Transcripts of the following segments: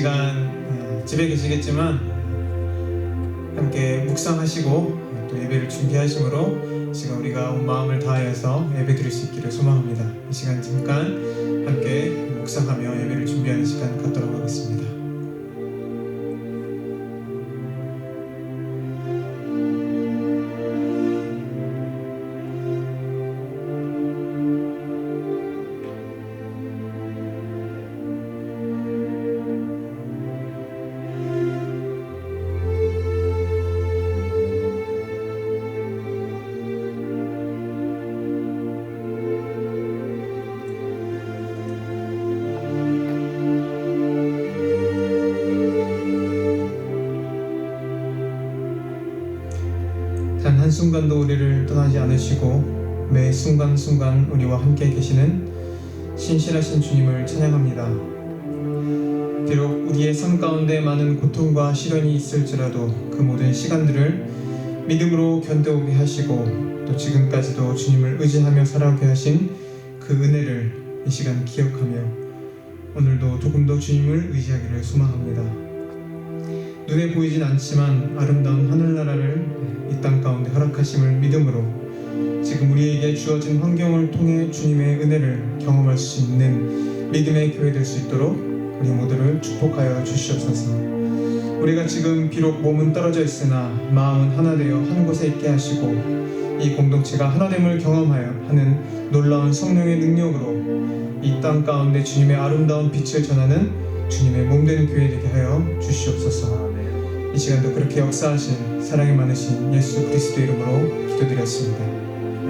시간 집에 계시겠지만 함께 묵상하시고 또 예배를 준비하심으로 지금 우리가 온 마음을 다하여서 예배 드릴 수 있기를 소망합니다. 이 시간 잠깐 함께 묵상하며 예배를 준비하는 시간 갖도록 하겠습니다. 단 한순간도 우리를 떠나지 않으시고 매 순간순간 우리와 함께 계시는 신실하신 주님을 찬양합니다. 비록 우리의 삶 가운데 많은 고통과 시련이 있을지라도 그 모든 시간들을 믿음으로 견뎌오게 하시고 또 지금까지도 주님을 의지하며 살아오게 하신 그 은혜를 이 시간 기억하며 오늘도 조금 더 주님을 의지하기를 소망합니다. 눈에 보이진 않지만 아름다운 하늘나라를 이 땅 가운데 허락하심을 믿음으로 지금 우리에게 주어진 환경을 통해 주님의 은혜를 경험할 수 있는 믿음의 교회 될 수 있도록 우리 모두를 축복하여 주시옵소서. 우리가 지금 비록 몸은 떨어져 있으나 마음은 하나 되어 한 곳에 있게 하시고 이 공동체가 하나됨을 경험하여 하는 놀라운 성령의 능력으로 이 땅 가운데 주님의 아름다운 빛을 전하는 주님의 몸된 교회 되게 하여 주시옵소서. 이 시간도 그렇게 역사하신 사랑이 많으신 예수 그리스도 이름으로 기도드렸습니다.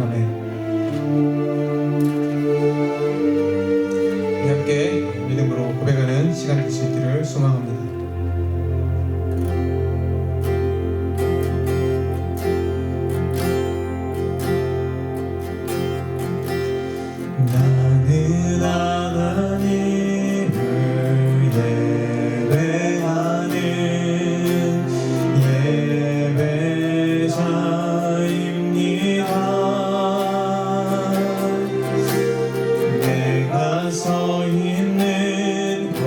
아멘. 우리 함께 믿음으로 고백하는 시간이 될 수 있기를 소망합니다. 나는 하나님을 예배하는 예배자입니다. 내가 서 있는 곳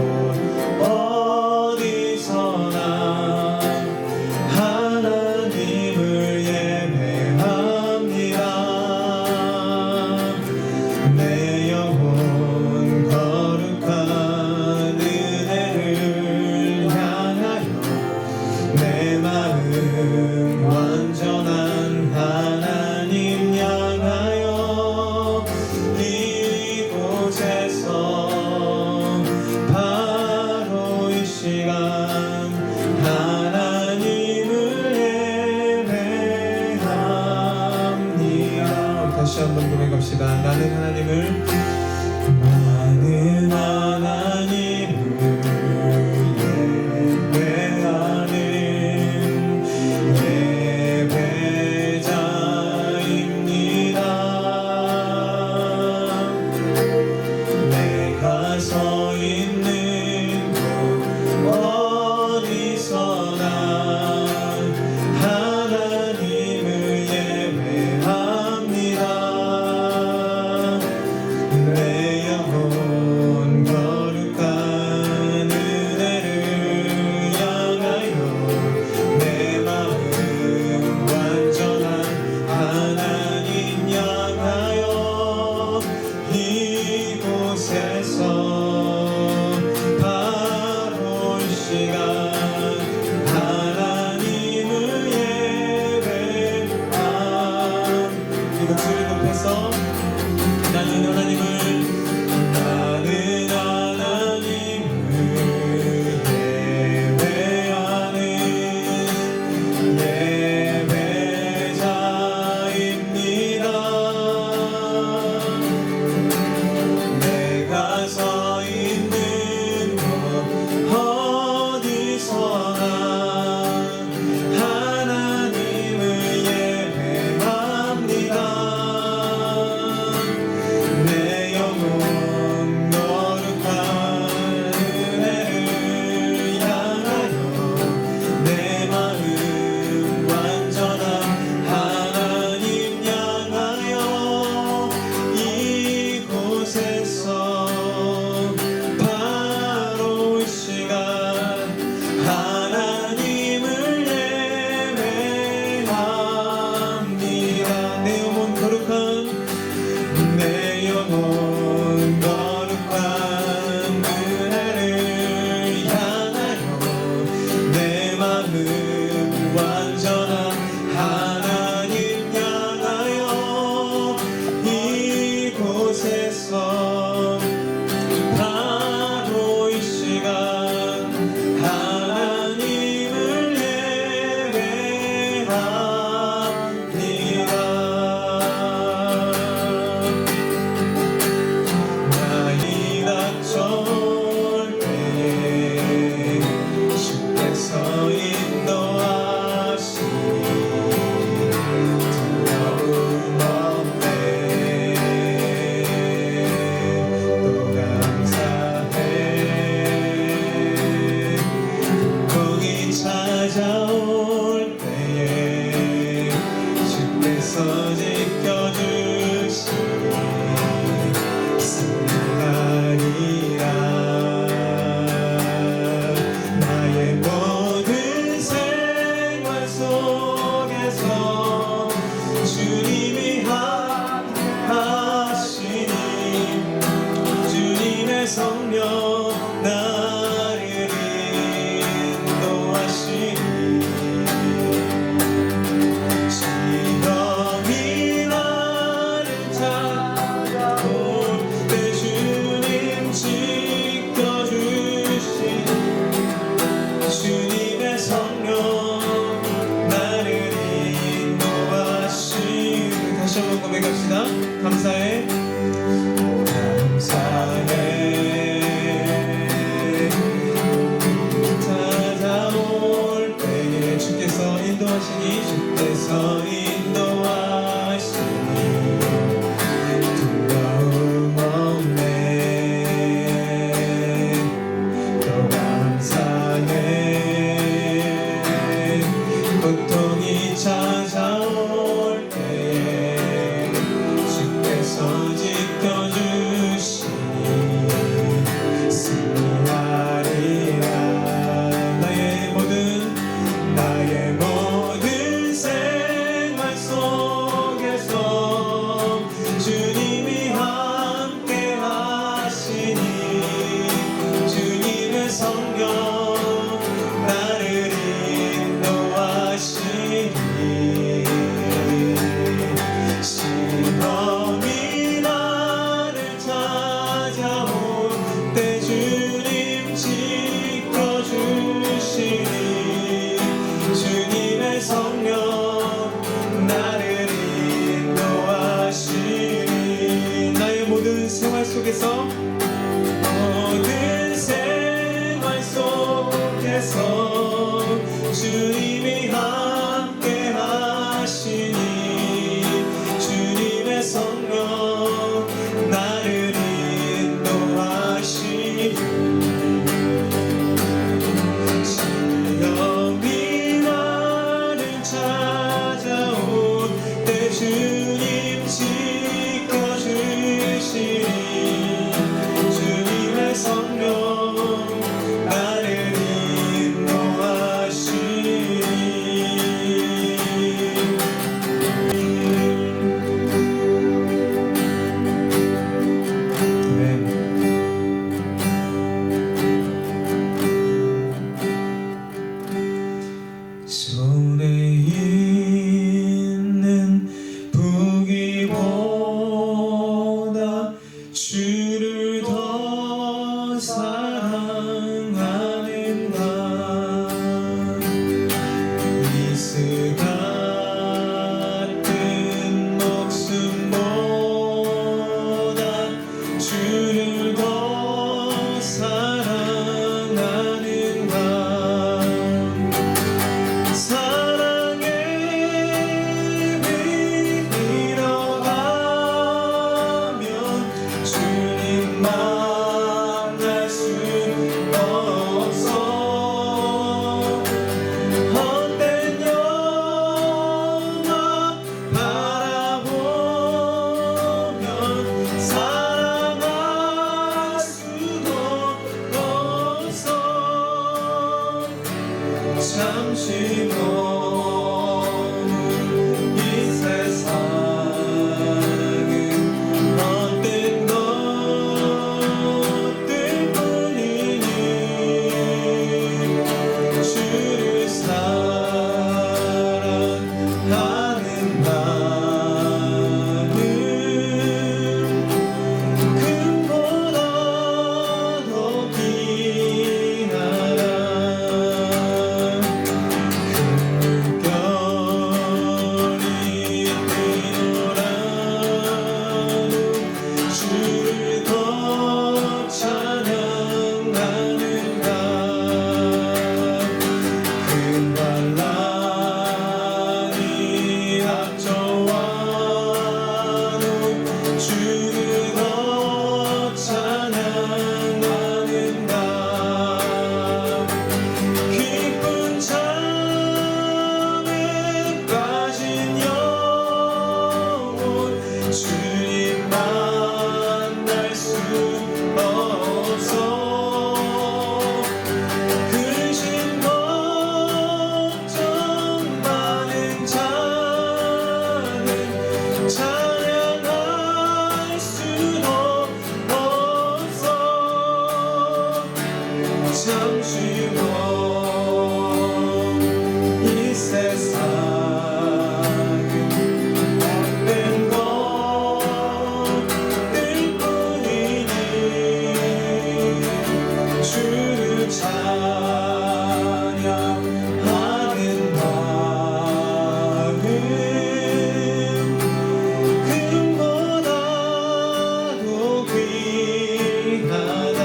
사랑하는가 이슬 같은 목숨보다 주를 더 사랑하는가 사랑의 길 잃어가면 주님 만날 수 없어 헛된 영화 바라보면 사랑할 수도 없어 잠시 머문 이 세상은 헛된 것들뿐이니 주를 사랑하는 나는 금보다 더 귀하다 별이 뛰어나는 주를 더 찬양하는가 금발랑이 앞저와는 주를 더 찬양하는가 깊은 잠에 빠진 영혼 주님 만날 수 없어 근심 걱정 많은 자는 찬양할 수도 없어 잠시 이 세상은 헛된 것들뿐이니 주를 찬양하는 나는 금보다 더 귀하다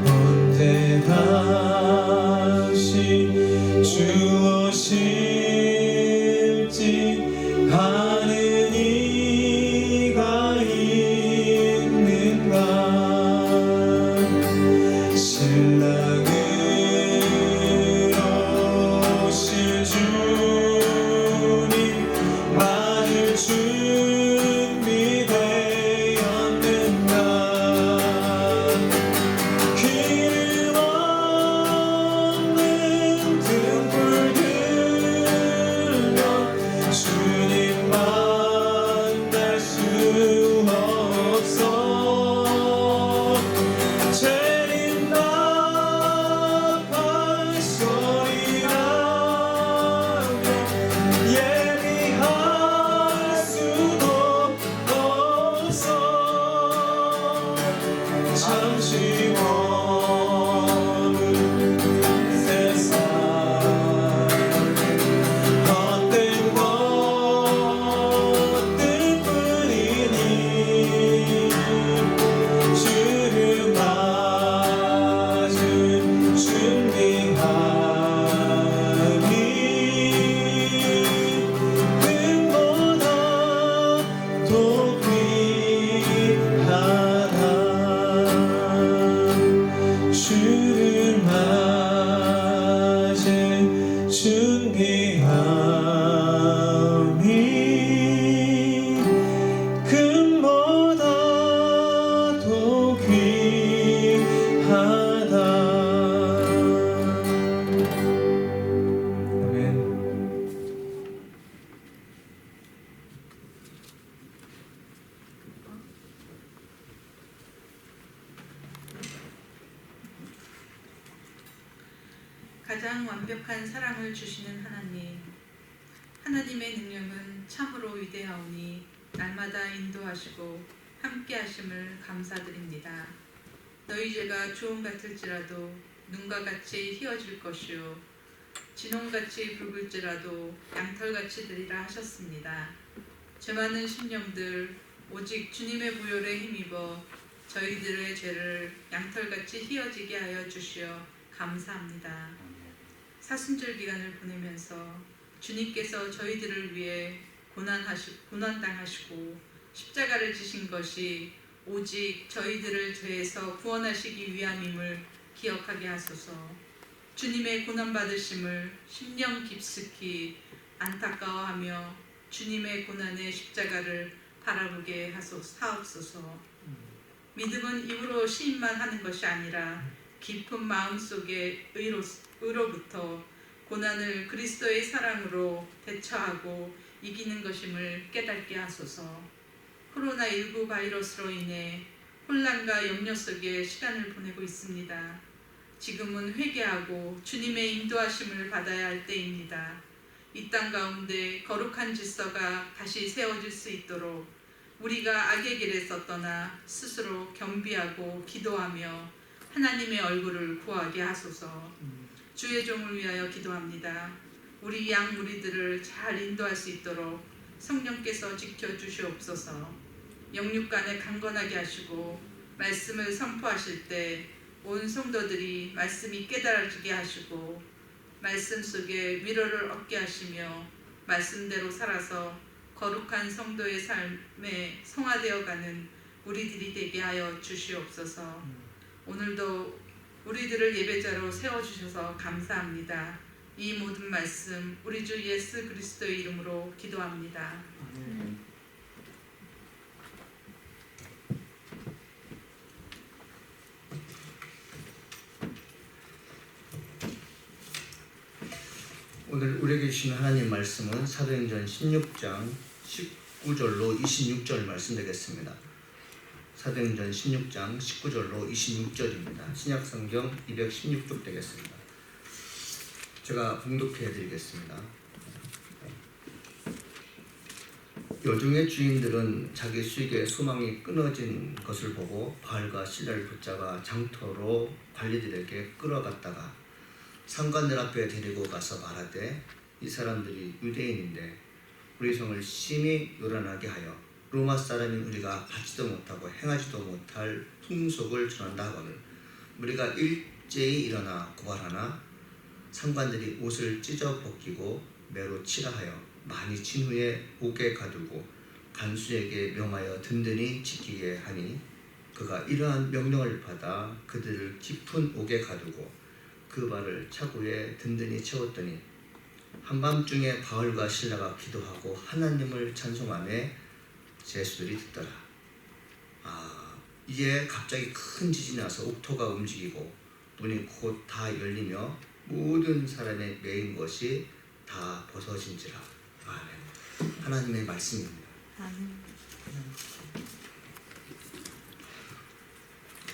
언제 다시 주 오실지 아는 이가 있는가 신랑으로 오실 주님 맞을 준비되었는가 기름 없는 등불 들면 주님 만날 수 없어 재림 나팔 소리 나며 예비할 수도 없어 잠시 머문 세상 헛된 것들뿐이니 주를 맞을 준비하니 금보다 더 귀하다 주를 맞을 준비함이 금보다 더 귀하다 아멘. 가장 완벽한 사랑을 주시는 하나님, 하나님의 능력은 참으로 위대하오니 날마다 인도하시고 함께하심을 감사드립니다. 너희 죄가 주홍 같을지라도 눈과 같이 희어질 것이요 진홍같이 붉을지라도 양털같이 되리라 하셨습니다. 죄 많은 심령들 오직 주님의 보혈에 힘입어 저희들의 죄를 양털같이 희어지게 하여 주시어 감사합니다. 사순절 기간을 보내면서 주님께서 저희들을 위해 고난당하시고 십자가를 지신 것이 오직 저희들을 죄에서 구원하시기 위함임을 기억하게 하소서. 주님의 고난받으심을 심령 깊숙이 안타까워하며 주님의 고난의 십자가를 바라보게 하옵소서. 믿음은 입으로 시인만 하는 것이 아니라 깊은 마음속의 의로부터 고난을 그리스도의 사랑으로 대처하고 이기는 것임을 깨닫게 하소서. 코로나19 바이러스로 인해 혼란과 염려 속에 시간을 보내고 있습니다. 지금은 회개하고 주님의 인도하심을 받아야 할 때입니다. 이 땅 가운데 거룩한 질서가 다시 세워질 수 있도록 우리가 악의 길에서 떠나 스스로 겸비하고 기도하며 하나님의 얼굴을 구하게 하소서. 주의 종을 위하여 기도합니다. 우리 양 무리들을 잘 인도할 수 있도록 성령께서 지켜주시옵소서. 영육간에 강건하게 하시고 말씀을 선포하실 때 온 성도들이 말씀이 깨달아지게 하시고 말씀 속에 위로를 얻게 하시며 말씀대로 살아서 거룩한 성도의 삶에 성화되어가는 우리들이 되게 하여 주시옵소서. 오늘도 우리들을 예배자로 세워주셔서 감사합니다. 이 모든 말씀 우리 주 예수 그리스도의 이름으로 기도합니다. 오늘 우리에게 주신 하나님 말씀은 사도행전 16장 19절로 26절 말씀 되겠습니다. 사도행전 16장 19절로 26절입니다. 신약성경 216쪽 되겠습니다. 제가 봉독해 드리겠습니다. 여종의 주인들은 자기 수익의 소망이 끊어진 것을 보고 바알과 실라를 붙잡아 장터로 관리들에게 끌어갔다가 상관들 앞에 데리고 가서 말하되 이 사람들이 유대인인데 우리 성을 심히 요란하게 하여 로마 사람인 우리가 받지도 못하고 행하지도 못할 풍속을 전한다 하거늘 우리가 일제히 일어나 고발하나 상관들이 옷을 찢어 벗기고 매로 치라 하여 많이 친 후에 옥에 가두고 간수에게 명하여 든든히 지키게 하니 그가 이러한 명령을 받아 그들을 깊은 옥에 가두고 그 발을 차고에 든든히 채웠더니 한밤중에 바울과 실라가 기도하고 하나님을 찬송하며 제수들이 듣더라. 이에 갑자기 큰 지진이 나서 옥토가 움직이고 문이 곧 다 열리며 모든 사람의 매인 것이 다 벗어진지라. 아멘. 하나님의 말씀입니다.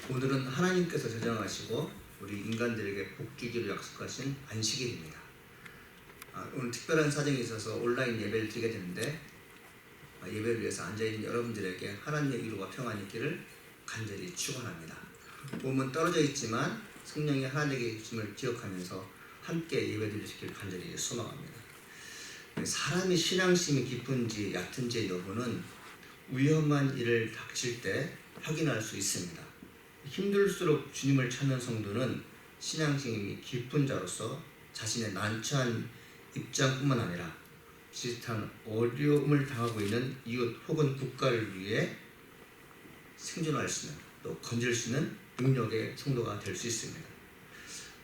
오늘은 하나님께서 제정하시고 우리 인간들에게 복 주기로 약속하신 안식일입니다. 오늘 특별한 사정이 있어서 온라인 예배를 드리게 되는데 예배를 위해서 앉아있는 여러분들에게 하나님의 위로와 평안이 있기를 간절히 축원합니다. 몸은 떨어져 있지만 성령이 하나님의 계심을 기억하면서 함께 예배 드리시길 간절히 소망합니다. 사람이 신앙심이 깊은지 얕은지 여부는 위험한 일을 닥칠 때 확인할 수 있습니다. 힘들수록 주님을 찾는 성도는 신앙심이 깊은 자로서 자신의 난처한 입장뿐만 아니라 비슷한 어려움을 당하고 있는 이웃 혹은 국가를 위해 생존할 수 있는 또 건질 수 있는 능력의 성도가 될 수 있습니다.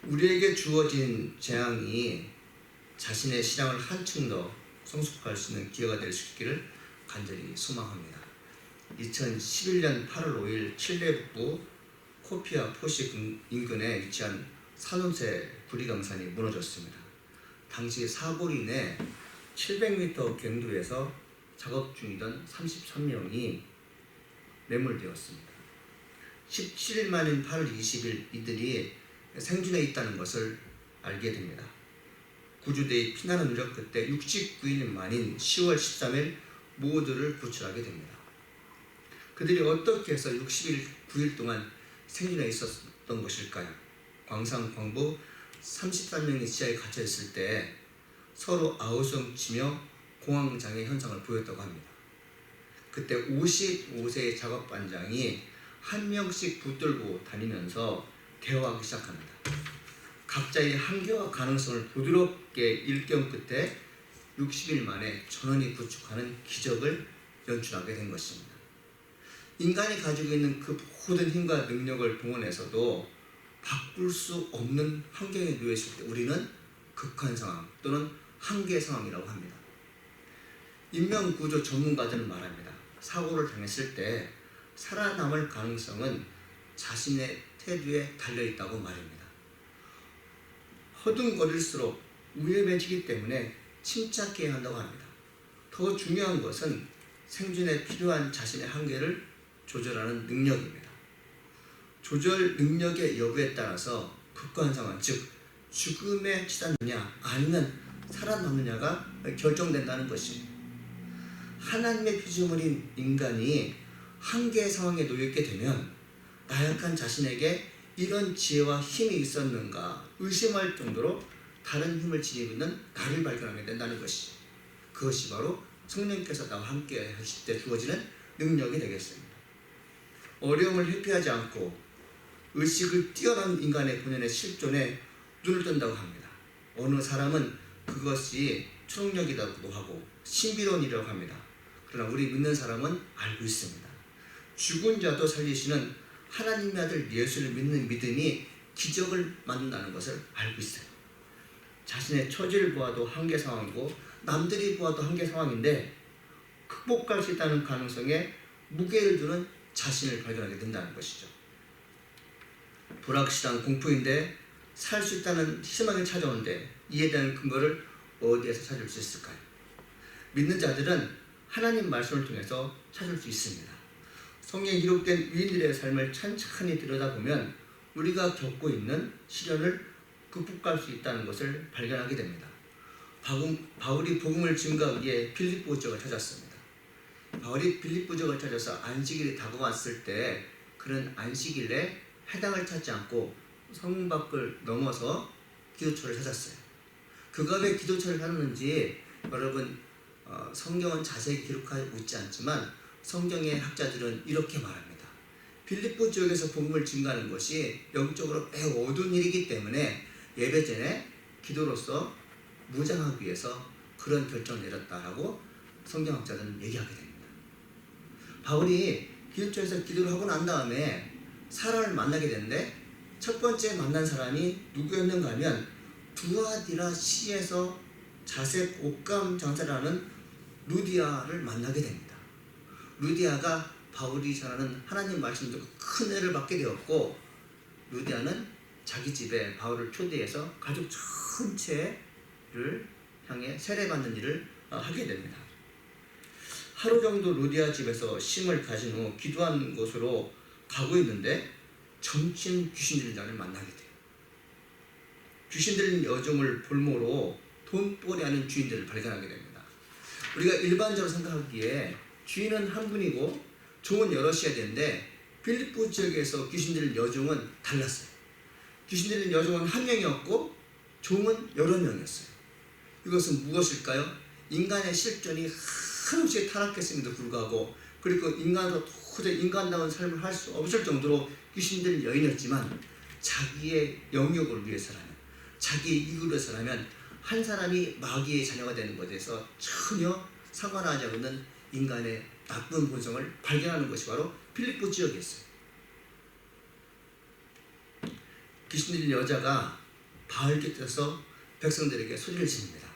우리에게 주어진 재앙이 자신의 신앙을 한층 더 성숙할 수 있는 기회가 될 수 있기를 간절히 소망합니다. 2011년 8월 5일 칠레 북부 코피아 포시 인근에 위치한 산호세 구리강산이 무너졌습니다. 당시 사고로 인해 700m 경도에서 작업 중이던 33명이 매몰되었습니다. 17일 만인 8월 20일 이들이 생존해 있다는 것을 알게 됩니다. 구조대의 피난을 누적 끝에 69일 만인 10월 13일 모두를 구출하게 됩니다. 그들이 어떻게 해서 9일 동안 생존해 있었던 것일까요? 광산 광부 33명이 지하에 갇혀 있을 때 서로 아우성치며 공황장애 현상을 보였다고 합니다. 그때 55세의 작업반장이 한 명씩 붙들고 다니면서 대화하기 시작합니다. 각자의 한계와 가능성을 부드럽게 일경 끝에 60일 만에 전원이 구축하는 기적을 연출하게 된 것입니다. 인간이 가지고 있는 그 모든 힘과 능력을 동원해서도 바꿀 수 없는 환경에 놓여 있을 때 우리는 극한 상황 또는 한계 상황이라고 합니다. 인명구조 전문가들은 말합니다. 사고를 당했을 때 살아남을 가능성은 자신의 태도에 달려있다고 말입니다. 허둥거릴수록 위험해지기 때문에 침착해야 한다고 합니다. 더 중요한 것은 생존에 필요한 자신의 한계를 조절하는 능력입니다. 조절 능력의 여부에 따라서 극한 상황, 즉 죽음에 치닫느냐 아니면 살아남느냐가 결정된다는 것입니다. 하나님의 피조물인 인간이 한계의 상황에 놓여있게 되면 나약한 자신에게 이런 지혜와 힘이 있었는가 의심할 정도로 다른 힘을 지니고 있는 나를 발견하게 된다는 것이죠. 그것이 바로 성령께서 나와 함께 하실 때 주어지는 능력이 되겠습니다. 어려움을 회피하지 않고 의식을 뛰어난 인간의 본연의 실존에 눈을 뜬다고 합니다. 어느 사람은 그것이 초능력이라고도 하고 신비로운 일이라고 합니다. 그러나 우리 믿는 사람은 알고 있습니다. 죽은 자도 살리시는 하나님의 아들 예수를 믿는 믿음이 기적을 만든다는 것을 알고 있어요. 자신의 처지를 보아도 한계 상황이고 남들이 보아도 한계 상황인데 극복할 수 있다는 가능성에 무게를 두는 자신을 발견하게 된다는 것이죠. 불확실한 공포인데 살 수 있다는 희망이 찾아오는데 이에 대한 근거를 어디에서 찾을 수 있을까요? 믿는 자들은 하나님 말씀을 통해서 찾을 수 있습니다. 성경에 기록된 위인들의 삶을 찬찬히 들여다보면 우리가 겪고 있는 시련을 극복할 수 있다는 것을 발견하게 됩니다. 바울이 복음을 증거하기 위해 빌립보 지역을 찾았습니다. 바울이 빌립보 지역을 찾아서 안식일이 다가왔을 때 그는 안식일에 해당을 찾지 않고 성문 밖을 넘어서 기도처를 찾았어요. 그가 왜 기도처를 찾았는지 여러분 성경은 자세히 기록하고 있지 않지만 성경의 학자들은 이렇게 말합니다. 빌립보 지역에서 복음을 증거하는 것이 영적으로 매우 어두운 일이기 때문에 예배 전에 기도로서 무장하기 위해서 그런 결정을 내렸다라고 성경학자들은 얘기하게 됩니다. 바울이 기도처에서 기도를 하고 난 다음에 사람을 만나게 되는데 첫 번째 만난 사람이 누구였는가 하면 두아디라 시에서 자색 옷감 장사를 하는 루디아를 만나게 됩니다. 루디아가 바울이 전하는 하나님 말씀을 듣고 큰 은혜를 받게 되었고 루디아는 자기 집에 바울을 초대해서 가족 전체를 향해 세례받는 일을 하게 됩니다. 하루 정도 루디아 집에서 쉼을 가진 후 기도하는 곳으로 가고 있는데 점심 귀신 들린 자를 만나게 돼요. 귀신 들린 여종을 볼모로 돈벌이하는 주인들을 발견하게 됩니다. 우리가 일반적으로 생각하기에 주인은 한 분이고 종은 여럿이어야 되는데 빌립보 지역에서 귀신 들린 여종은 달랐어요. 귀신 들린 여종은 한 명이었고 종은 여러 명이었어요. 이것은 무엇일까요? 인간의 실존이 한없이 타락했음에도 불구하고 그리고 인간으로 도저히 인간다운 삶을 할 수 없을 정도로 귀신 들린 여인이었지만 자기의 영역을 위해서라면 자기의 이익을 위해서라면 한 사람이 마귀의 자녀가 되는 것에 대해서 전혀 상관하지 않는 인간의 나쁜 본성을 발견하는 것이 바로 빌립보 지역이었어요. 귀신 들린 여자가 바울 곁에서 백성들에게 소리를 지릅니다.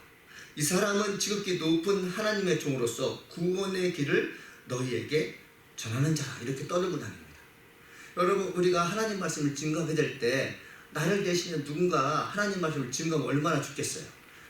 이 사람은 지극히 높은 하나님의 종으로서 구원의 길을 너희에게 전하는 자라 이렇게 떠들고 다닙니다. 여러분 우리가 하나님 말씀을 증거하게 될 때 나를 대신에 누군가 하나님 말씀을 증거하면 얼마나 좋겠어요.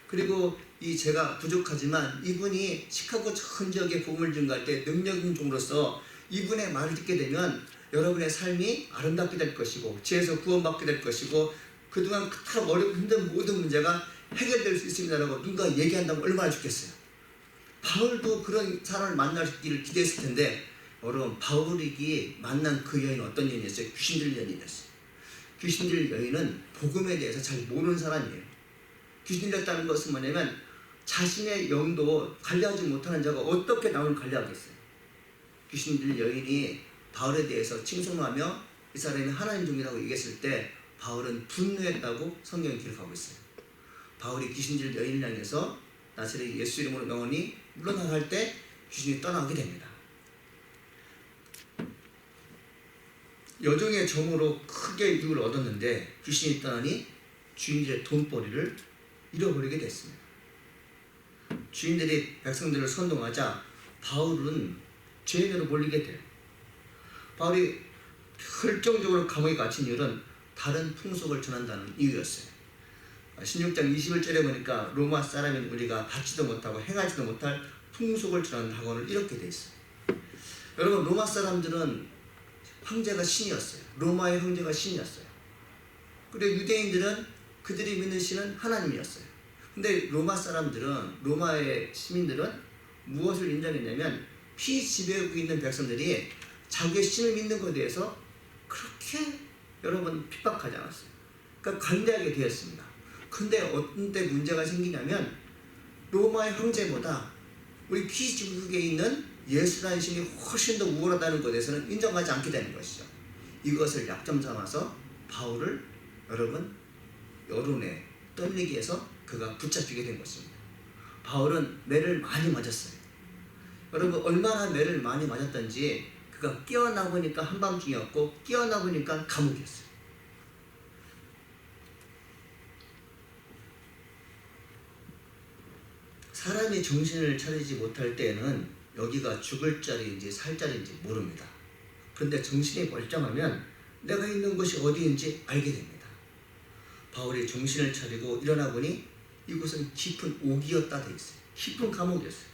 그리고 이 제가 부족하지만 이분이 시카고 전 지역에 복음을 증거할 때 능력 있는 종으로서 이분의 말을 듣게 되면 여러분의 삶이 아름답게 될 것이고 죄에서 구원받게 될 것이고 그동안 그토록 어렵고 힘든 모든 문제가 해결될 수 있습니다라고 누군가 얘기한다면 얼마나 좋겠어요. 바울도 그런 사람을 만나기를 기대했을 텐데 여러분 바울이 만난 그 여인은 어떤 여인이었어요? 귀신 들린 여인이었어요. 귀신 들린 여인은 복음에 대해서 잘 모르는 사람이에요. 귀신 들렸다는 것은 뭐냐면 자신의 영도 관리하지 못하는 자가 어떻게 남을 관리하겠어요? 귀신 들린 여인이 바울에 대해서 칭송하며 이 사람이 하나님 종이라고 얘기했을 때 바울은 분노했다고 성경이 기록하고 있어요. 바울이 귀신 들린 여인을 향해서 나사렛 예수 이름으로 영원히 물러나갈 때 귀신이 떠나게 됩니다. 여종의 정으로 크게 유익을 얻었는데 귀신이 떠나니 주인들의 돈벌이를 잃어버리게 됐습니다. 주인들이 백성들을 선동하자 바울은 죄인으로 몰리게 돼요. 바울이 결정적으로 감옥에 갇힌 이유는 다른 풍속을 전한다는 이유였어요. 16장 21절에 보니까 로마 사람인 우리가 받지도 못하고 행하지도 못할 풍속을 전하는 학원을 이렇게 돼 있어요. 여러분 로마 사람들은 황제가 신이었어요. 로마의 황제가 신이었어요. 그리고 유대인들은 그들이 믿는 신은 하나님이었어요. 근데 로마 사람들은, 로마의 시민들은 무엇을 인정했냐면 피지배하고 있는 백성들이 자기의 신을 믿는 것에 대해서 그렇게 여러분 핍박하지 않았어요. 그러니까 관대하게 되었습니다. 근데 어떤 때 문제가 생기냐면 로마의 황제보다 우리 피지국에 있는 예수라는 신이 훨씬 더 우월하다는 것에 대해서는 인정하지 않게 되는 것이죠. 이것을 약점 삼아서 바울을 여러분 여론에 떨리게 해서 그가 붙잡히게 된 것입니다. 바울은 매를 많이 맞았어요. 여러분 얼마나 매를 많이 맞았던지 그가 깨어나 보니까 한밤중이었고 깨어나 보니까 감옥이었어요. 사람이 정신을 차리지 못할 때에는 여기가 죽을 자리인지 살 자리인지 모릅니다. 그런데 정신이 멀쩡하면 내가 있는 곳이 어디인지 알게 됩니다. 바울이 정신을 차리고 일어나 보니 이곳은 깊은 옥이었다 돼 있어요. 깊은 감옥이었어요.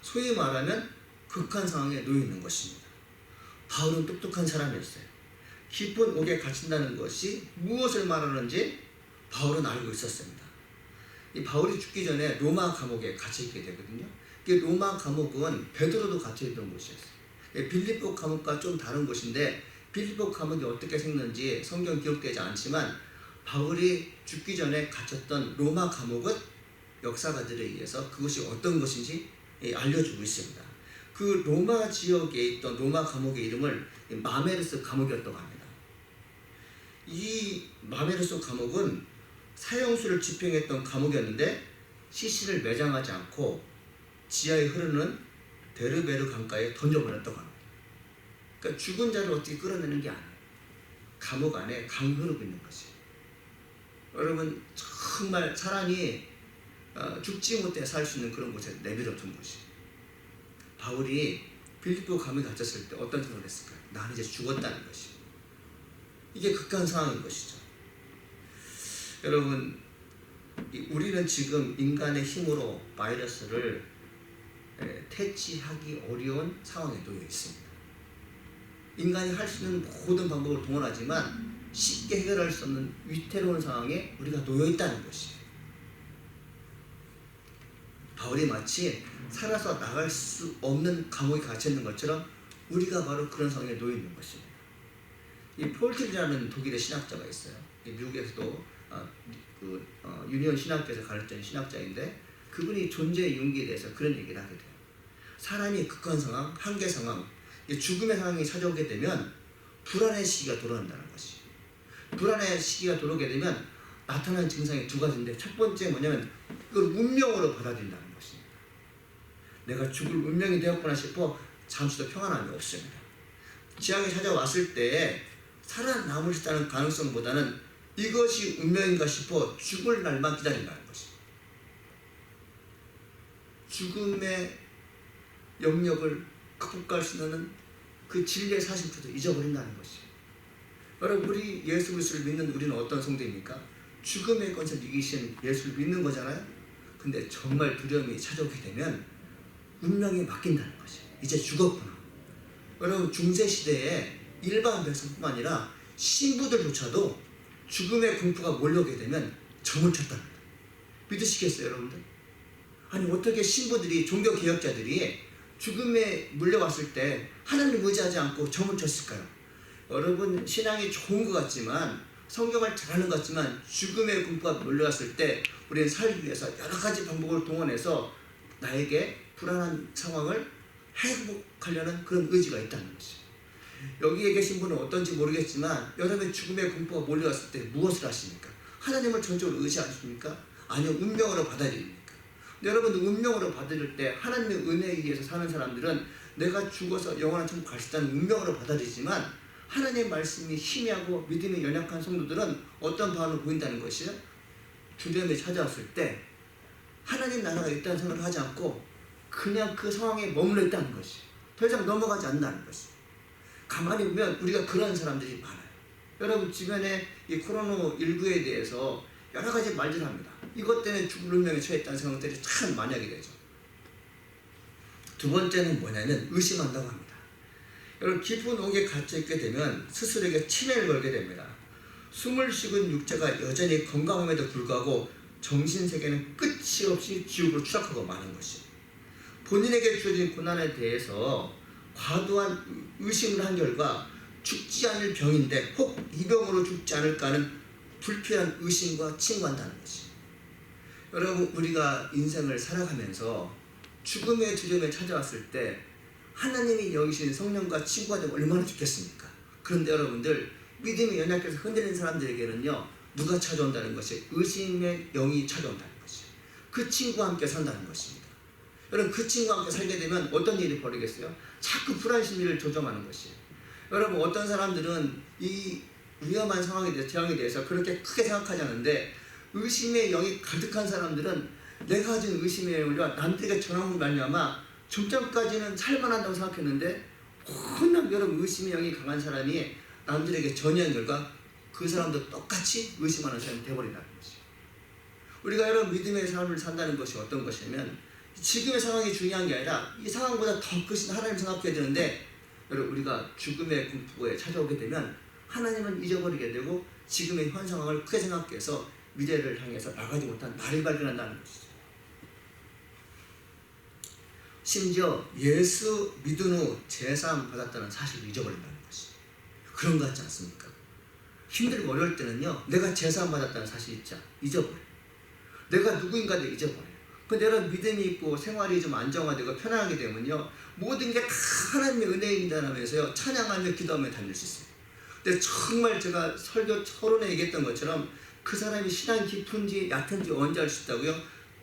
소위 말하면 극한 상황에 놓여 있는 것입니다. 바울은 똑똑한 사람이었어요. 깊은 옥에 갇힌다는 것이 무엇을 말하는지 바울은 알고 있었습니다. 이 바울이 죽기 전에 로마 감옥에 갇혀 있게 되거든요. 로마 감옥은 베드로도 갇혀 있던 곳이었어요. 빌립보 감옥과 좀 다른 곳인데 빌립보 감옥이 어떻게 생겼는지 성경 기록되지 않지만 바울이 죽기 전에 갇혔던 로마 감옥은 역사가들에 의해서 그것이 어떤 것인지 알려주고 있습니다. 그 로마 지역에 있던 로마 감옥의 이름을 마메르스 감옥이었다고 합니다. 이 마메르스 감옥은 사형수를 집행했던 감옥이었는데 시신을 매장하지 않고 지하에 흐르는 데르베르 강가에 던져버렸다고 합니다. 그러니까 죽은 자를 어떻게 끌어내는 게 아니에요. 감옥 안에 강이 흐르고 있는 것이에요. 여러분 정말 사람이 죽지 못해 살 수 있는 그런 곳에 내버려둔 곳이에요. 바울이 빌립보 감옥에 갇혔을 때 어떤 생각을 했을까요? 나는 이제 죽었다는 것이에요. 이게 극한 상황인 것이죠. 여러분 우리는 지금 인간의 힘으로 바이러스를 퇴치하기 어려운 상황에 놓여 있습니다. 인간이 할 수 있는 모든 방법을 동원하지만 쉽게 해결할 수 없는 위태로운 상황에 우리가 놓여 있다는 것이에요. 바울이 마치 살아서 나갈 수 없는 감옥에 갇혀 있는 것처럼 우리가 바로 그런 상황에 놓여 있는 것입니다. 이 폴틀이라는 독일의 신학자가 있어요. 미국에서도 유니온 신학교에서 가르치는 신학자인데 그분이 존재의 용기에 대해서 그런 얘기를 하게 돼요. 사람이 극한 상황, 한계 상황, 죽음의 상황이 찾아오게 되면 불안의 시기가 돌아온다는 것이. 불안의 시기가 돌아오게 되면 나타나는 증상이 두 가지인데 첫 번째 뭐냐면 그걸 운명으로 받아들인다는 것입니다. 내가 죽을 운명이 되었구나 싶어 잠시도 평안함이 없습니다. 지향이 찾아왔을 때 살아남을 수 있다는 가능성보다는 이것이 운명인가 싶어 죽을 날만 기다린다는 것입니다. 죽음의 영역을 극복할 수 있는 그 진리의 사실부터 잊어버린다는 것이에요. 여러분 우리 예수 그리스도를 믿는 우리는 어떤 성도입니까? 죽음의 권세를 이기신 예수를 믿는 거잖아요. 근데 정말 두려움이 찾아오게 되면 운명에 맡긴다는 것이에요. 이제 죽었구나. 여러분 중세시대에 일반 백성뿐만 아니라 신부들조차도 죽음의 공포가 몰려오게 되면 점을 쳤답니다. 믿으시겠어요 여러분들? 아니 어떻게 신부들이 종교개혁자들이 죽음에 물려왔을 때 하나님 의지하지 않고 점을 쳤을까요? 여러분 신앙이 좋은 것 같지만 성경을 잘하는 것 같지만 죽음의 공포가 몰려왔을 때 우리는 살기 위해서 여러 가지 방법을 동원해서 나에게 불안한 상황을 회복하려는 그런 의지가 있다는 것이죠. 여기에 계신 분은 어떤지 모르겠지만 여러분의 죽음의 공포가 몰려왔을 때 무엇을 하십니까? 하나님을 전적으로 의지하십니까? 아니요, 운명으로 받아들입니까? 여러분 운명으로 받아들일 때 하나님의 은혜에 의해서 사는 사람들은 내가 죽어서 영원한 천국 갈 수 있다는 운명으로 받아들이지만 하나님의 말씀이 희미하고 믿음이 연약한 성도들은 어떤 반응을 보인다는 것이요? 두려움이 찾아왔을 때 하나님 나라가 있다는 생각을 하지 않고 그냥 그 상황에 머물러 있다는 것이 더 이상 넘어가지 않는다는 것이. 가만히 보면 우리가 그런 사람들이 많아요. 여러분 주변에 이 코로나19에 대해서 여러 가지 말들을 합니다. 이것 때문에 죽을 운명에 처했다는 생각들이 참 많이 하게 되죠. 두 번째는 뭐냐면 의심한다고 합니다. 여러분 깊은 옥에 갇혀있게 되면 스스로에게 치매를 걸게 됩니다. 숨을 쉬는 육체가 여전히 건강함에도 불구하고 정신세계는 끝이 없이 지옥으로 추락하고 마는 것이. 본인에게 주어진 고난에 대해서 과도한 의심을 한 결과 죽지 않을 병인데 혹 이 병으로 죽지 않을까 하는 불필요한 의심과 친구한다는 것이. 여러분 우리가 인생을 살아가면서 죽음의 두려움에 찾아왔을 때 하나님이 여기신 성령과 친구가 되면 얼마나 좋겠습니까? 그런데 여러분들 믿음이 연약해서 흔들리는 사람들에게는요 누가 찾아온다는 것이 의심의 영이 찾아온다는 것이. 그 친구와 함께 산다는 것입니다. 여러분 그 친구와 함께 살게 되면 어떤 일이 벌이겠어요? 자꾸 불안 심리를 조정하는 것이에요. 여러분 어떤 사람들은 이 위험한 상황에 대해서 재앙에 대해서 그렇게 크게 생각하지 않는데 의심의 영이 가득한 사람들은 내가 가진 의심의 영과 남들에게 전함으로 말미암아 좀 전까지는 살만한다고 생각했는데 워낙 여러분 의심의 영이 강한 사람이 남들에게 전이한 결과 그 사람도 똑같이 의심하는 사람이 되어버린다는 것이죠. 우리가 여러분 믿음의 삶을 산다는 것이 어떤 것이냐면 지금의 상황이 중요한 게 아니라 이 상황보다 더 크신 하나님 생각해야 되는데 여러분 우리가 죽음의 공포에 찾아오게 되면 하나님은 잊어버리게 되고 지금의 현 상황을 크게 생각해서 미래를 향해서 나가지 못한 나를 발견한다는 것이죠. 심지어 예수 믿은 후 제사함 받았다는 사실을 잊어버린다는 것이죠. 그런 거 같지 않습니까? 힘들고 어려울 때는요 내가 제사함 받았다는 사실을 잊어버려요. 내가 누구인가를 잊어버려요. 근데 여러분 믿음이 있고 생활이 좀 안정화되고 편안하게 되면요 모든 게 다 하나님의 은혜입니다라면서요 찬양하며 기도하며 다닐 수 있어요. 근데 정말 제가 설교 서론에 얘기했던 것처럼 그 사람이 신앙이 깊은지 얕은지 언제 알 수 있다고요?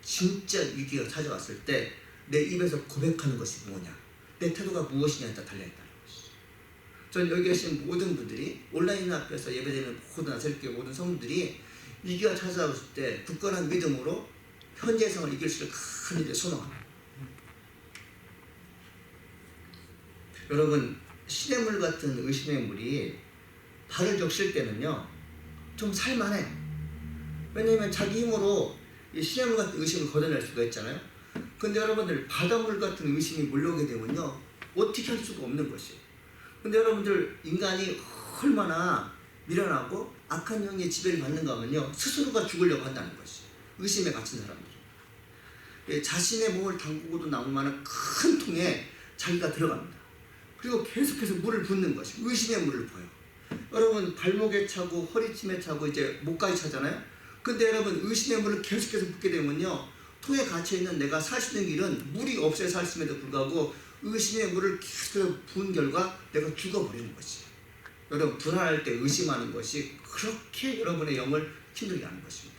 진짜 위기가 찾아왔을 때 내 입에서 고백하는 것이 뭐냐, 내 태도가 무엇이냐에 따라 달려있다는 것이죠. 전 여기 계신 모든 분들이 온라인 앞에서 예배드리는 모든 아셀교회 모든 성도들이 위기가 찾아왔을 때 굳건한 믿음으로 현재의 상황을 이길 수 있는 큰 일을 소망합니다. 여러분 시냇물 같은 의심의 물이 발을 적실 때는요 좀 살만해요. 왜냐하면 자기 힘으로 이 시냇물 같은 의심을 걷어낼 수가 있잖아요. 근데 여러분들 바닷물 같은 의심이 몰려오게 되면요 어떻게 할 수가 없는 것이에요. 근데 여러분들 인간이 얼마나 미련하고 악한 영의 지배를 받는가 하면요 스스로가 죽으려고 한다는 것이에요. 의심에 갇힌 사람들. 자신의 몸을 담그고도 남을 만한 큰 통에 자기가 들어갑니다. 그리고 계속해서 물을 붓는 것이 의심의 물을 부어요. 여러분 발목에 차고 허리춤에 차고 이제 목까지 차잖아요. 근데 여러분 의심의 물을 계속해서 붓게 되면요 통에 갇혀있는 내가 살 수 있는 길은 물이 없어야 살 수 있음에도 불구하고 의심의 물을 계속해서 부은 결과 내가 죽어버리는 것이에요. 여러분 불안할 때 의심하는 것이 그렇게 여러분의 영을 힘들게 하는 것입니다.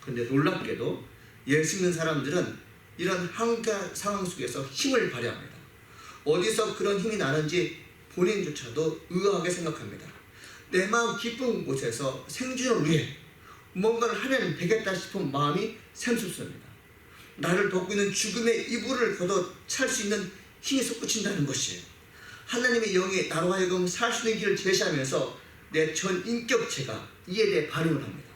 그런데 놀랍게도 예수 믿는 사람들은 이런 한가 상황 속에서 힘을 발휘합니다. 어디서 그런 힘이 나는지 본인조차도 의아하게 생각합니다. 내 마음 깊은 곳에서 생존을 위해 뭔가를 하면 되겠다 싶은 마음이 샘솟습니다. 나를 덮고 있는 죽음의 이불을 걷어 찰 수 있는 힘이 솟구친다는 것이에요. 하나님의 영이 나로 하여금 살 수 있는 길을 제시하면서 내 전 인격체가 이에 대해 반응을 합니다.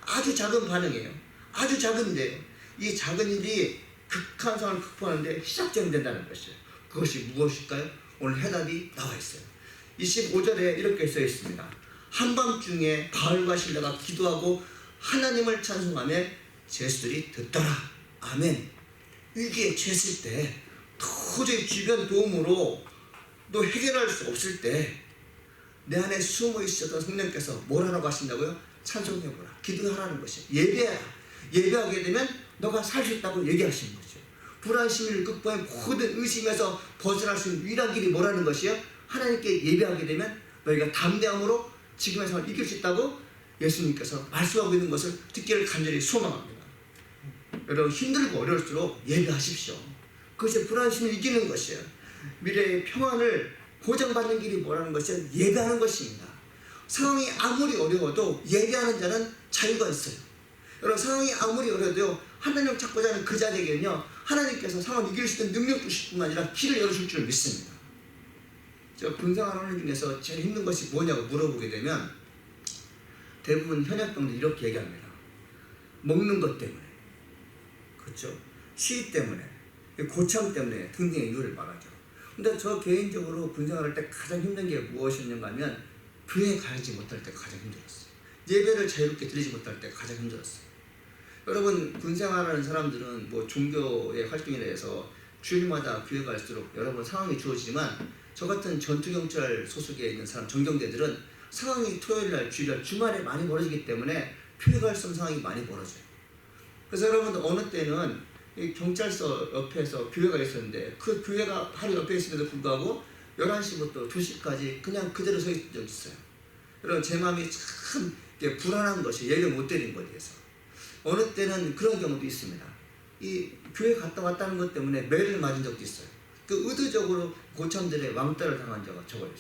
아주 작은 반응이에요. 아주 작은데요. 이 작은 일이 극한 상황을 극복하는데 시작점이 된다는 것이에요. 그것이 무엇일까요? 오늘 해답이 나와 있어요. 25절에 이렇게 써 있습니다. 한밤중에 바울과 실라가 기도하고 하나님을 찬송하며 제수들이 듣더라. 아멘. 위기에 처했을 때 도저히 주변 도움으로 또 해결할 수 없을 때 내 안에 숨어 있어도 성령께서 뭐라고 하신다고요? 찬송해보라, 기도하라는 것이에요. 예배하라. 예배하게 되면 너가 살 수 있다고 얘기하시는 거죠. 불안 시민을 극복해 모든 의심에서 벗어날 수 있는 유일한 길이 뭐라는 것이요? 하나님께 예배하게 되면 너희가 담대함으로 지금의 상황을 이길 수 있다고 예수님께서 말씀하고 있는 것을 듣기를 간절히 소망합니다. 여러분, 힘들고 어려울수록 예배하십시오. 그것이 불안 시민을 이기는 것이에요. 미래의 평안을 보장받는 길이 뭐라는 것이요? 예배하는 것입니다. 상황이 아무리 어려워도 예배하는 자는 자유가 있어요. 여러분, 상황이 아무리 어려워도 하나님을 찾고자 하는 그 자에게는요, 하나님께서 상황을 이길 수 있는 능력 주실 뿐만 아니라 길을 열어줄 줄 믿습니다. 저 군생활하는 중에서 제일 힘든 것이 뭐냐고 물어보게 되면 대부분 현역병들이 이렇게 얘기합니다. 먹는 것 때문에, 그렇죠? 시위 때문에, 고참 때문에 등등의 이유를 말하죠. 근데 저 개인적으로 군생활할 때 가장 힘든 게 무엇이었는가 하면 교회에 가지 못할 때가 가장 힘들었어요. 예배를 자유롭게 드리지 못할 때가 가장 힘들었어요. 여러분, 군생활하는 사람들은 뭐 종교의 활동에 대해서 주일마다 교회 갈수록 여러분 상황이 주어지지만 저 같은 전투경찰 소속에 있는 사람, 전경대들은 상황이 토요일날, 주일날, 주말에 많이 벌어지기 때문에 교회 갈 수 없는 상황이 많이 벌어져요. 그래서 여러분들 어느 때는 이 경찰서 옆에서 교회가 있었는데 그 교회가 바로 옆에 있음에도 불구하고 11시부터 2시까지 그냥 그대로 서 있던 적이 있어요. 여러분, 제 마음이 참 불안한 것이 예배 못 드린 것에 대해서. 어느 때는 그런 경우도 있습니다. 이 교회 갔다 왔다는 것 때문에 매를 맞은 적도 있어요. 그 의도적으로 고참들의 왕따를 당한 적이 있어요.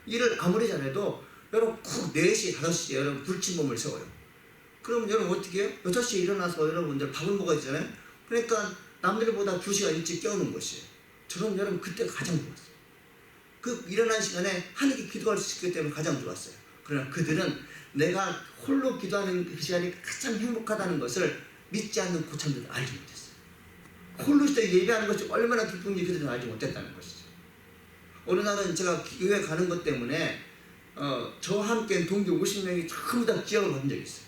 일을 아무리 잘해도 여러분 꼭 4시, 5시에 여러분 불침범을 세워요. 그럼 여러분 어떻게 해요? 6시에 일어나서 여러분들 밥을 먹어야 되잖아요. 그러니까 남들보다 2시간 일찍 깨우는 것이에요. 저는 여러분 그때가 가장 좋았어요. 그 일어난 시간에 하나님께 기도할 수 있기 때문에 가장 좋았어요. 그러나 그들은 내가 홀로 기도하는 그 시간이 가장 행복하다는 것을 믿지 않는 고참들은 알지 못했어요. 홀로 예배하는 것이 얼마나 기쁜지 그들은 알지 못했다는 것이죠. 어느 날은 제가 교회 가는 것 때문에 저와 함께 동기 50명이 전부 다 기억을 받은 적이 있어요.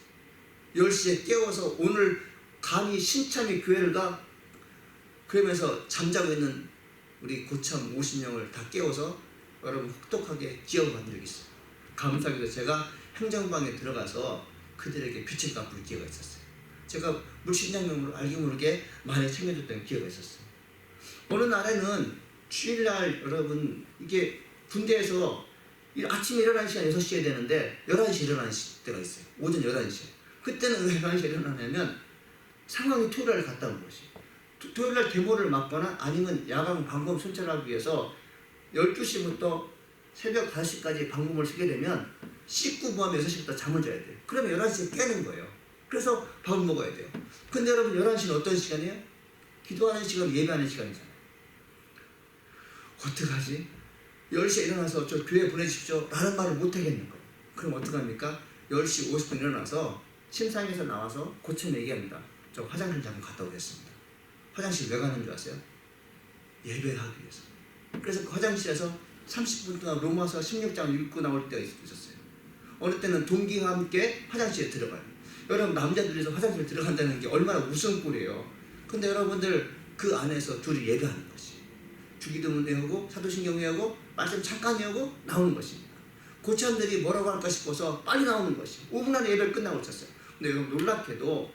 10시에 깨워서 오늘 감히 신참이 교회를 가? 그러면서 잠자고 있는 우리 고참 50명을 다 깨워서 여러분 혹독하게 기억을 받은 적이 있어요. 감사하게도 제가 행정방에 들어가서 그들에게 빚을 갚을 기회가 있었어요. 제가 물신장면으로 알게 모르게 많이 챙겨줬던 기회가 있었어요. 어느 날에는 주일날 여러분 이게 군대에서 아침에 일어나는 시간 6시에 되는데 11시에 일어나는 때가 있어요. 오전 11시에. 그때는 왜 11시에 일어나냐면 상황이 토요일날 갔다 온 것이. 토요일날 데모를 막거나 아니면 야간 방범 순찰하기 위해서 12시부터 새벽 5시까지 방범을 쓰게 되면 씻고 뭐하면 6시부터 잠을 자야 돼요. 그러면 11시에 깨는 거예요. 그래서 밥을 먹어야 돼요. 근데 여러분 11시는 어떤 시간이에요? 기도하는 시간, 예배하는 시간이잖아요. 어떡하지? 10시에 일어나서 저 교회 보내십시오 라는 말을 못 하겠는 거예요. 그럼 어떡합니까? 10시 50분 일어나서 침상에서 나와서 고참 얘기합니다. 저 화장실 잠깐 갔다 오겠습니다. 화장실 왜 가는 줄 아세요? 예배를 하기 위해서. 그래서 그 화장실에서 30분 동안 로마서 16장을 읽고 나올 때가 있었어요. 어느 때는 동기와 함께 화장실에 들어가요. 여러분 남자들에서 화장실에 들어간다는 게 얼마나 무서운 꼴이에요. 근데 여러분들 그 안에서 둘이 예배하는 것이. 주기도문 외우고 사도신경 외우고 말씀 잠깐 외우고 나오는 것입니다. 고참들이 뭐라고 할까 싶어서 빨리 나오는 것이. 5분 안에 예배를 끝나고 있었어요. 근데 여러분 놀랍게도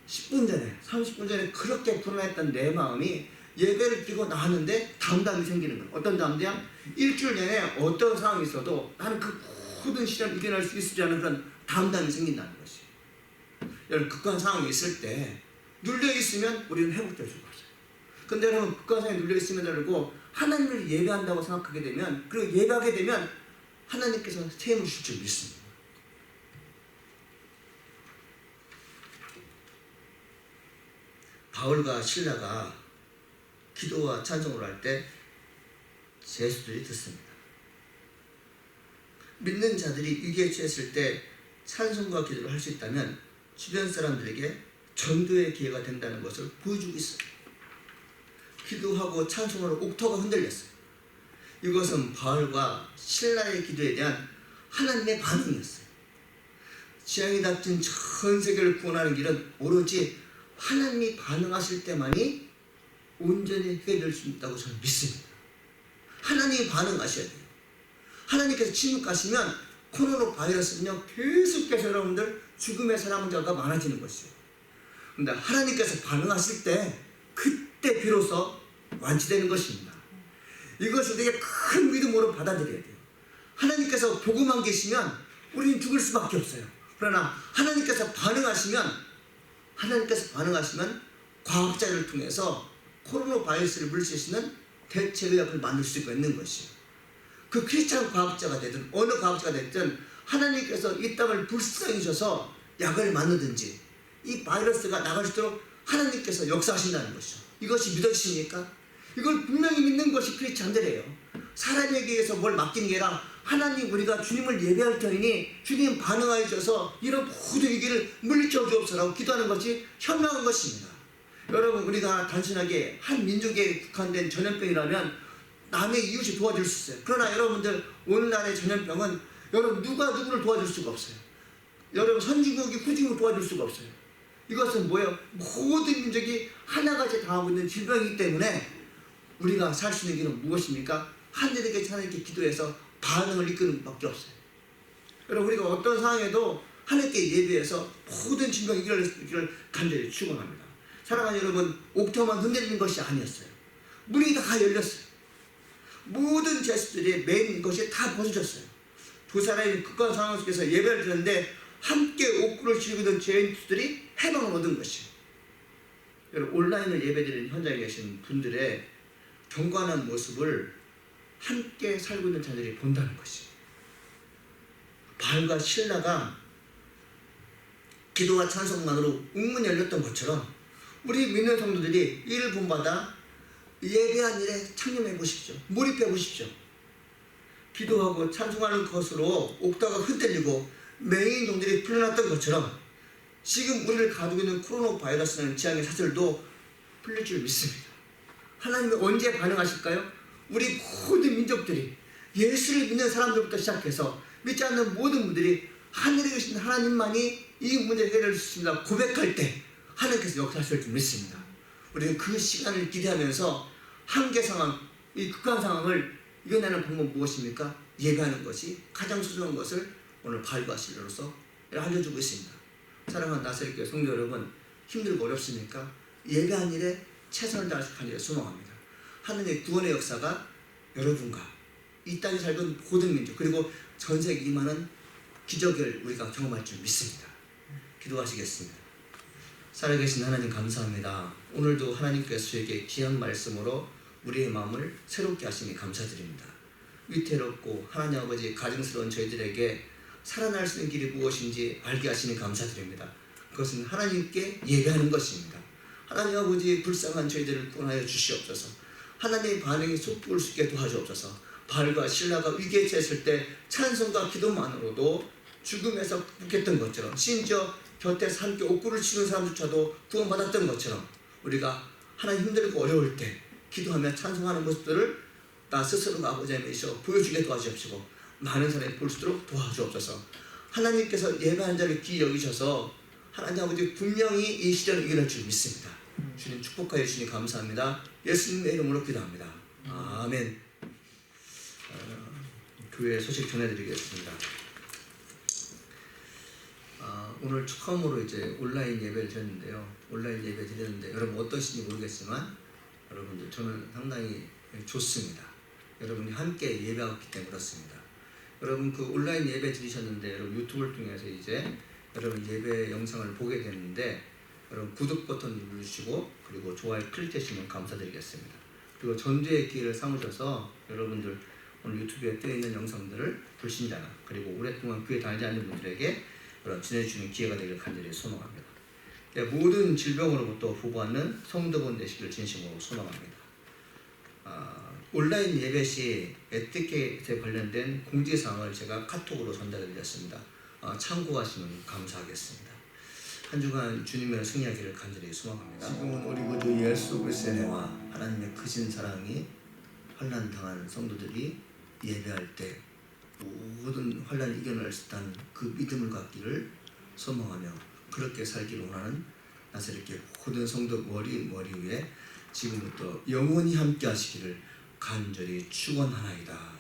10분 전에 30분 전에 그렇게 불안했던 내 마음이 예배를 드리고 나왔는데 담담이 생기는 거예요. 어떤 담대함? 일주일 내내 어떤 상황이 있어도 나는 그 모든 시련을 이겨낼 수 있으리라는 그런 담담이 생긴다는 것이. 여러분 극한 상황이 있을 때 눌려있으면 우리는 회복될 수가 없어요. 근데 여러분 극한 상황에 눌려있으면 다르고 하나님을 예배한다고 생각하게 되면 그리고 예배하게 되면 하나님께서 세임을 주실 줄 믿습니다. 바울과 실라가 기도와 찬송을 할 때 제수들이 듣습니다. 믿는 자들이 위기에 처했을 때 찬송과 기도를 할 수 있다면 주변 사람들에게 전도의 기회가 된다는 것을 보여주고 있어요. 기도하고 찬송으로 옥토가 흔들렸어요. 이것은 바울과 실라의 기도에 대한 하나님의 반응이었어요. 재앙이 닥친 전 세계를 구원하는 길은 오로지 하나님이 반응하실 때만이 온전히 해결될 수 있다고 저는 믿습니다. 하나님이 반응하셔야 돼요. 하나님께서 침묵하시면 코로나 바이러스는요 계속해서 여러분들 죽음의 사망자가 많아지는 것이에요. 그런데 하나님께서 반응하실 때 그때 비로소 완치되는 것입니다. 이것을 되게 큰 믿음으로 받아들여야 돼요. 하나님께서 복음만 계시면 우리는 죽을 수밖에 없어요. 그러나 하나님께서 반응하시면 과학자를 통해서 코로나 바이러스를 물리칠 수 있는 대체의학을 만들 수가 있는 것이에요. 그 크리스찬 과학자가 되든 어느 과학자가 됐든 하나님께서 이 땅을 불쌍히 주셔서 약을 만들든지 이 바이러스가 나갈 수 있도록 하나님께서 역사하신다는 것이죠. 이것이 믿어지십니까? 이걸 분명히 믿는 것이 크리스찬들이에요. 사람에게 의해서 뭘 맡기는 게 아니라 하나님 우리가 주님을 예배할 터이니 주님 반응하여 주셔서 이런 모든 위기를 물리쳐 주옵소서라고 기도하는 것이 현명한 것입니다. 여러분 우리가 단순하게 한 민족에 국한된 전염병이라면 남의 이웃이 도와줄 수 있어요. 그러나 여러분들 오늘날의 전염병은 여러분 누가 누구를 도와줄 수가 없어요. 여러분 선진국이 후진국을 도와줄 수가 없어요. 이것은 뭐예요? 모든 민족이 하나같이 당하고 있는 질병이기 때문에 우리가 살 수 있는 길은 무엇입니까? 하늘에게 하나님께 기도해서 반응을 이끄는 밖에 없어요. 여러분 우리가 어떤 상황에도 하나님께 예배해서 모든 질병이 이기를 간절히 축원합니다. 사랑하는 여러분, 옥토만 흔들리는 것이 아니었어요. 문이 다 열렸어요. 모든 죄수들이 맨 것이 다 벗어졌어요. 두 사람이 극한 상황 속에서 예배를 드렸는데 함께 옥구를 지르고 있는 죄인들이 해방을 얻은 것이에요. 여러분 온라인을 예배드리는 현장에 계신 분들의 경건한 모습을 함께 살고 있는 자들이 본다는 것이에요. 바알과 실라가 기도와 찬송만으로 웅문이 열렸던 것처럼 우리 믿는 성도들이 이를 본받아 예배한 일에 창념해 보십시오. 몰입해 보십시오. 기도하고 찬송하는 것으로 옥타가 흔들리고 메인 종들이 풀려났던 것처럼 지금 우리를 가두고 있는 코로나 바이러스라는 지향의 사슬도 풀릴 줄 믿습니다. 하나님이 언제 반응하실까요? 우리 모든 민족들이 예수를 믿는 사람들부터 시작해서 믿지 않는 모든 분들이 하늘에 계신 하나님만이 이 문제를 해결할 수 있습니다. 고백할 때 하나님께서 역사하실 줄 믿습니다. 우리는 그 시간을 기대하면서 한계 상황, 이 극한 상황을 이겨내는 방법은 무엇입니까? 예배하는 것이 가장 소중한 것을 오늘 바알과 실로로서 알려주고 있습니다. 사랑하는 나사렛교회 성도 여러분, 힘들고 어렵습니까? 예배한 일에 최선을 다하실 간절히 소망합니다. 하나님의 구원의 역사가 여러분과 이 땅에 살던 모든 민족 그리고 전 세계 임하는 기적을 우리가 경험할 줄 믿습니다. 기도하시겠습니다. 살아계신 하나님 감사합니다. 오늘도 하나님께서 저에게 귀한 말씀으로 우리의 마음을 새롭게 하시니 감사드립니다. 위태롭고 하나님 아버지 가증스러운 저희들에게 살아날 수 있는 길이 무엇인지 알게 하시니 감사드립니다. 그것은 하나님께 예배하는 것입니다. 하나님 아버지 불쌍한 저희들을 구원하여 주시옵소서. 하나님의 반응이 솟구올 수 있게 도와주옵소서. 바알과 실라가 위기에 처했을 때 찬송과 기도만으로도 죽음에서 극복했던 것처럼 심지어 곁에서 함께 옥구를 치는 사람조차도 구원받았던 것처럼 우리가 하나님 힘들고 어려울 때 기도하며 찬송하는 모습들을 나 스스로가 아버지 하나님이시여 보여주게 도와주옵시고 많은 사람이 볼 수 있도록 도와주옵소서. 하나님께서 예배한 자를 귀히 여기셔서 하나님 아버지 분명히 이 시련을 이겨낼 줄 믿습니다. 주님 축복하여 주시니 감사합니다. 예수님의 이름으로 기도합니다. 아멘. 교회 소식 전해드리겠습니다. 오늘 처음으로 이제 온라인 예배를 드렸는데요. 온라인 예배 드렸는데 여러분 어떠신지 모르겠지만 여러분들 저는 상당히 좋습니다. 여러분이 함께 예배하기 때문에 그렇습니다. 여러분 그 온라인 예배 드리셨는데 여러분 유튜브를 통해서 이제 여러분 예배 영상을 보게 됐는데 여러분 구독 버튼 누르시고 그리고 좋아요 클릭해주시면 감사드리겠습니다. 그리고 전도의 기회를 삼으셔서 여러분들 오늘 유튜브에 뜨어있는 영상들을 불신자나 그리고 오랫동안 교회 다니지 않는 분들에게 여러분 전해주는 기회가 되길 간절히 소망합니다. 모든 질병으로부터 보호하는 성도분 되시기를 진심으로 소망합니다. 온라인 예배 시 에티켓에 관련된 공지사항을 제가 카톡으로 전달해드렸습니다. 참고하시면 감사하겠습니다. 한 주간 주님의 승리하기를 간절히 소망합니다. 지금은 우리 구주 예수 그리스도의 은혜와 하나님의 크신 사랑이 환난 당한 성도들이 예배할 때 모든 환난을 이겨낼 수 있다는 그 믿음을 갖기를 소망하며 그렇게 살기를 원하는 나사렛교회 모든 성도 머리 위에 지금부터 영원히 함께 하시기를 간절히 축원하나이다.